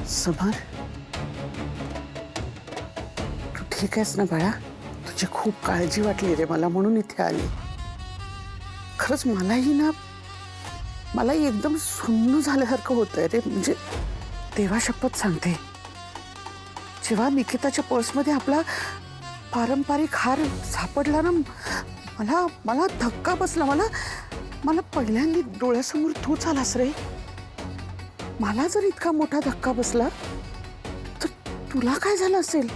समर, तू ठीक आहेस ना बाळा? तुझी खूप काळजी वाटली रे मला, म्हणून इथे आली. खरंच मलाही एकदम सुन्न झाल्यासारखं होतंय रे. म्हणजे देवा शपथ सांगते, जेव्हा निकिताच्या पर्समध्ये आपला पारंपरिक हार सापडला ना, मला धक्का बसला. मला पहिल्यांदा डोळ्यासमोर तूच आलास रे. मला जर इतका मोठा धक्का बसला तर तुला काय झालं असेल?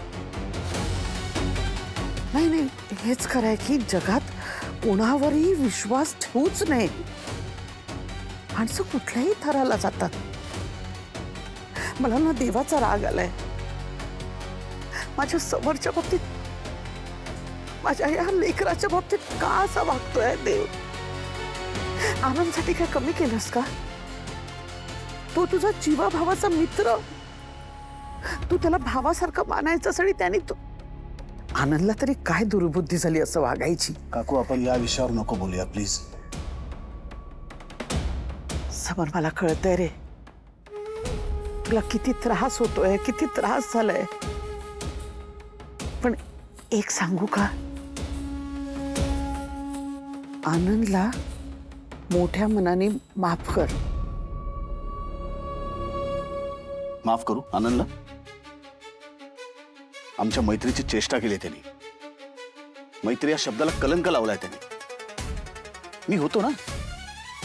नाही, हेच खरंय की जगात कोणावरही विश्वास ठेवूच नये. माणसं कुठल्याही थराला जातात. मला ना देवाचा राग आलाय माझ्या समोरच्या बाबतीत. माझ्या या लेकराच्या बाबतीत का असा वागतोय देव? आनंदसाठी काय कमी केलंस का? तो तुझा जीवाभावाचा मित्र, तू त्याला भावासारखं मानायचंस आणि त्याने तू आनंदला तरी काय दुर्बुद्धी झाली असं वागायची? काकू, आपण या विषयावर नको बोलूया प्लीज. समर, मला कळतंय रे तुला किती त्रास होतोय, किती त्रास झालाय. पण एक सांगू का, आनंदला मोठ्या मनाने माफ कर. माफ करू आनंदला? आमच्या मैत्रीची चेष्टा केली त्यांनी. मैत्री या शब्दाला कलंक लावलाय त्यांनी. मी होतो ना,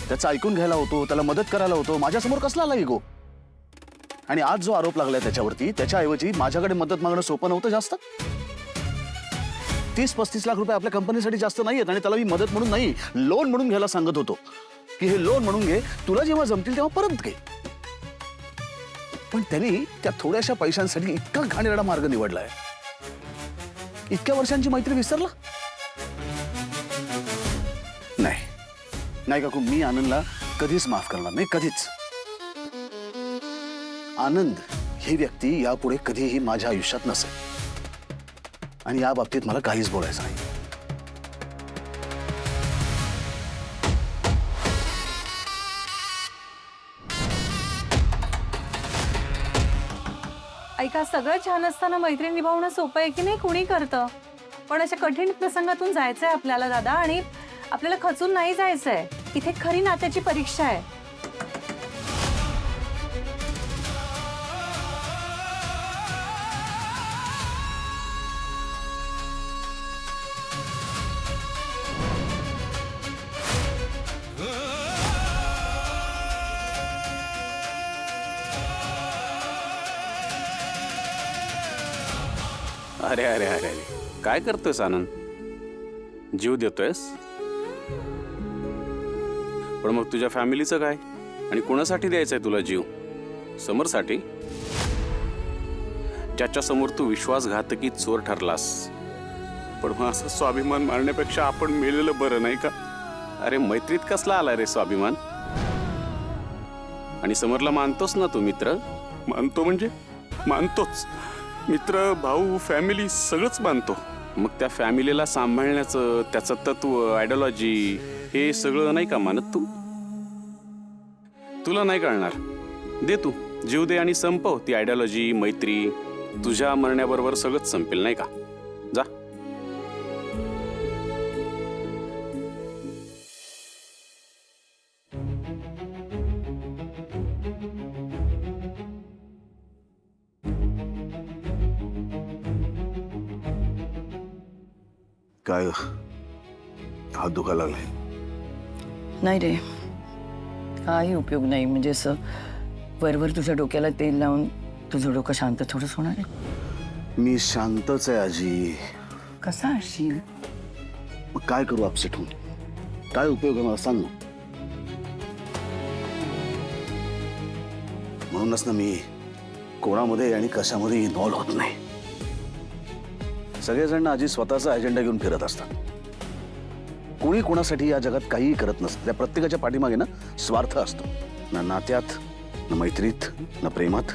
त्याचं ऐकून घ्यायला होतो, त्याला मदत करायला होतो. माझ्यासमोर कसला आला इगो? आणि आज जो आरोप लागलाय त्याच्यावरती, त्याच्याऐवजी माझ्याकडे मदत मागणं सोपं नव्हतं जास्त? 30-35 लाख रुपये आपल्या कंपनीसाठी जास्त नाहीयेत आणि त्याला मी मदत म्हणून नाही, लोन म्हणून घ्यायला सांगत होतो की हे लोन म्हणून घे, तुला जेव्हा जमतील तेव्हा परत घे. पण त्यांनी त्या थोड्याशा पैशांसाठी इतका घाणेरडा मार्ग निवडलाय. इतक्या वर्षांची मैत्री विसरला? नाही काकू, मी आनंदला कधीच माफ करणार नाही, कधीच. आनंद ही व्यक्ती यापुढे कधीही माझ्या आयुष्यात नसेल आणि या बाबतीत मला काहीच बोलायचं नाही. ऐका, सगळं छान असताना मैत्री निभावणं सोपं आहे की नाही? कुणी करतं. पण अशा कठीण प्रसंगातून जायचंय आपल्याला दादा, आणि आपल्याला खचून नाही जायचंय. इथे खरी नात्याची परीक्षा आहे. अरे अरे अरे अरे, काय करतोयस आनंद? जीव देतोयस? पण मग तुझ्या फॅमिलीचं काय? आणि कोणासाठी द्यायचंय तुला जीव? समरसाठी? ज्याच्या समोर तू विश्वासघातकी चोर ठरलास. पण मग असं स्वाभिमान मारण्यापेक्षा आपण मेलेलं बरं, नाही का? अरे मैत्रीत कसला आलाय रे स्वाभिमान? आणि समरला मानतोस ना तू मित्र? मानतो म्हणजे मानतोच. मित्र, भाऊ, फॅमिली सगळंच मानतो. मग त्या फॅमिलीला सांभाळण्याचं, त्याचं तत्व, आयडिओलॉजी, हे सगळं नाही का मानत तू? तुला नाही कळणार. दे तू जीव दे आणि संपव ती आयडिओलॉजी, मैत्री. तुझ्या मरण्याबरोबर सगळंच संपेल, नाही का? जा. काय हात दुखायला लागलाय? नाही रे, काही उपयोग नाही. म्हणजे असं वरवर तुझ्या डोक्याला तेल लावून तुझं डोकं शांत थोडंच होणार आहे. मी शांतच आहे आजी. कसा असशील? मग काय करू अपसेट होऊन? काय उपयोग आहे मला सांग ना. म्हणूनच ना मी कोणामध्ये आणि कशामध्ये इन्व्हॉल्व होत नाही. सगळेजण आजी स्वतःचा अजेंडा घेऊन फिरत असतात. कोणी कोणासाठी या जगात काहीही करत नसतं. त्या प्रत्येकाच्या पाठीमागे ना स्वार्थ असतो. ना नात्यात ना मैत्रीत ना प्रेमात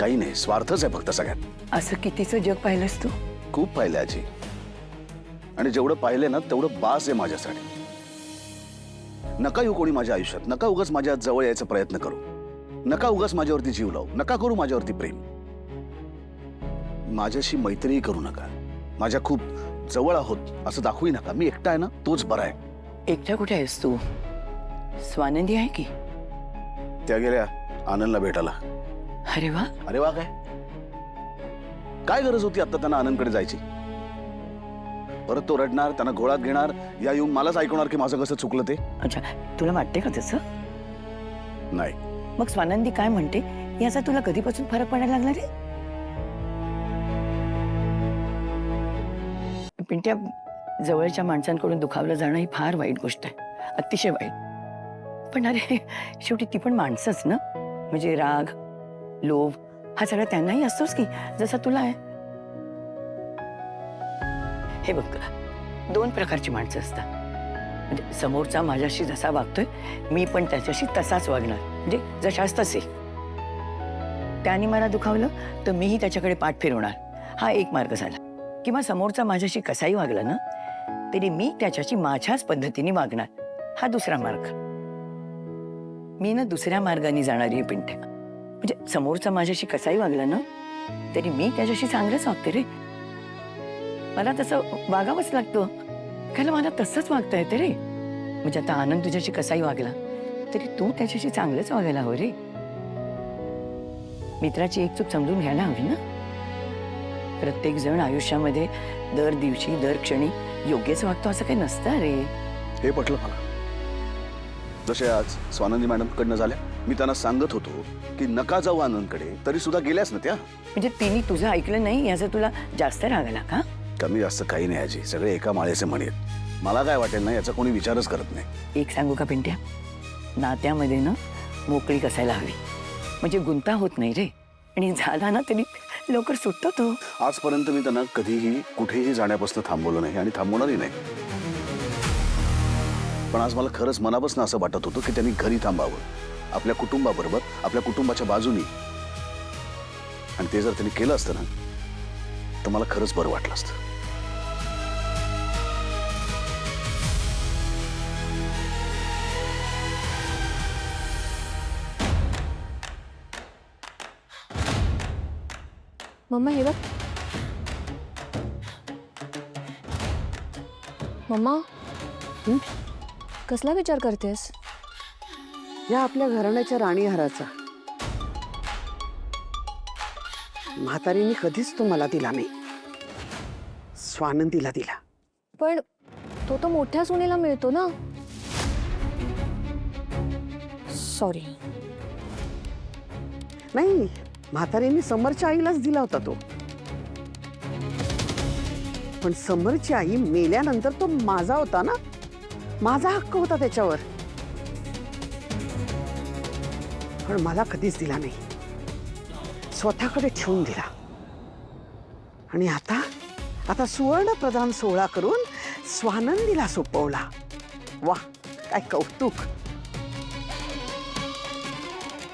काही नाही, स्वार्थच आहे फक्त सगळ्यात. असं कितीचं जग पाहिलंस तू? खूप पाहिलंय आजी, आणि जेवढं पाहिलंय ना तेवढं बास आहे माझ्यासाठी. नका येऊ कोणी माझ्या आयुष्यात, नका उगाच माझ्या जवळ यायचा प्रयत्न करू, नका उगाच माझ्यावरती जीव लावू, नका करू माझ्यावरती प्रेम. माझ्याशी मैत्रीही करू नका, माझ्या खूप जवळ आहोत असं दाखवू नका. मी एकटा आहे ना, तोच बरा आहे. एकटा कुठे आहेस तू? स्वानंदी आहे की? त्या गेल्या आनंदला भेटायला. अरे वा. अरे वा, काय गरज होती आता त्यांना आनंदकडे जायची? परत तो रडणार, त्यांना घोळात घेणार, या येऊन मलाच ऐकवणार की माझं कसं चुकलं ते. अच्छा, तुला वाटते का तसं? नाही. मग स्वानंदी काय म्हणते याचा तुला कधीपासून फरक पडायला लागला रे? पिंट्या, जवळच्या माणसांकडून दुखावलं जाणं ही फार वाईट गोष्ट आहे, अतिशय वाईट. पण अरे शेवटी ती पण माणसंच ना, म्हणजे राग, लोभ हा सगळा त्यांनाही असतोच की, जसा तुला आहे. हे बघ, दोन प्रकारची माणसं असतात. म्हणजे समोरचा माझ्याशी जसा वागतोय मी पण त्याच्याशी तसाच वागणार, म्हणजे जशाच तसे. त्याने मला दुखावलं तर मीही त्याच्याकडे पाठ फिरवणार, हा एक मार्ग झाला. किंवा समोरचा माझ्याशी कसाही वागला ना तरी मी त्याच्याशी माझ्याच पद्धतीने वागणार, हा दुसरा मार्ग. मी ना दुसऱ्या मार्गाने जाणारी आहे पिंट्या. म्हणजे समोरचा माझ्याशी कसाही वागला ना तरी मी त्याच्याशी चांगलंच वागते रे. मला तसं वागावंच लागतं, कारण मला तसंच वागता येते रे. म्हणजे आता आनंद तुझ्याशी कसाही वागला तरी तू त्याच्याशी चांगलंच वागायला हवं रे. मित्राची एक चूक समजून घ्यायला हवी ना. प्रत्येक जण आयुष्यामध्ये दर दिवशी दर क्षणी योग्यच वागतो असं काही नसतं रे. हे पटलं मला. जसे आज स्वानंदी मॅडम कडनं झाल्या, मी त्यांना सांगत होतो की नका जाऊ आनंदकडे, तरी सुद्धा गेल्याच ना त्या. म्हणजे तिने तुझं ऐकलं नाही याचा तुला जास्त राग आला का? कमी जास्त काही नाही आजी, सगळे एका माळेचे मणी आहेत. मला काय वाटेल ना याचा कोणी विचारच करत नाही. एक सांगू का पिंट्या, नात्यामध्ये ना मोकळी कसायला हवी, म्हणजे गुंता होत नाही रे. आणि झाला ना तरी लवकर सुटतो तो. आजपर्यंत मी त्यांना कधीही कुठेही जाण्यापासून थांबवलं नाही आणि थांबवणारही नाही. पण आज मला खरंच मनापासून असं वाटत होतं की त्यांनी घरी थांबावं, आपल्या कुटुंबाबरोबर, आपल्या कुटुंबाच्या बाजूनी. आणि ते जर त्यांनी केलं असतं ना तर मला खरंच बरं वाटलं असतं. मम्मा हे बघ. मम्मा, कसला विचार करतेस? या आपल्या घराण्याच्या राणीहाराचा. म्हातारीने कधीच तो मला दिला नाही, स्वानंदीला दिला. पण तो तर मोठ्या सुनेला मिळतो ना. सॉरी. नाही, म्हातारीने समरच्या आईलाच दिला होता तो. पण समरची आई मेल्यानंतर तो माझा होता ना, माझा हक्क होता त्याच्यावर. पण मला कधीच दिला नाही, स्वतःकडे ठेवून दिला. आणि आता आता सुवर्ण प्रधान सोहळा करून स्वानंदीला सोपवला. वा, काय कौतुक.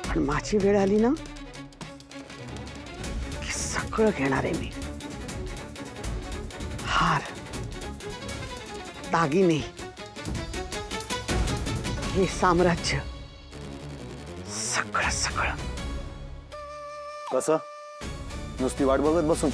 पण माझी वेळ आली ना की सगळं घेणार आहे मी. हार, दागिने, हे साम्राज्य, सगळं सगळं. कसं नुसती वाट बघत बसून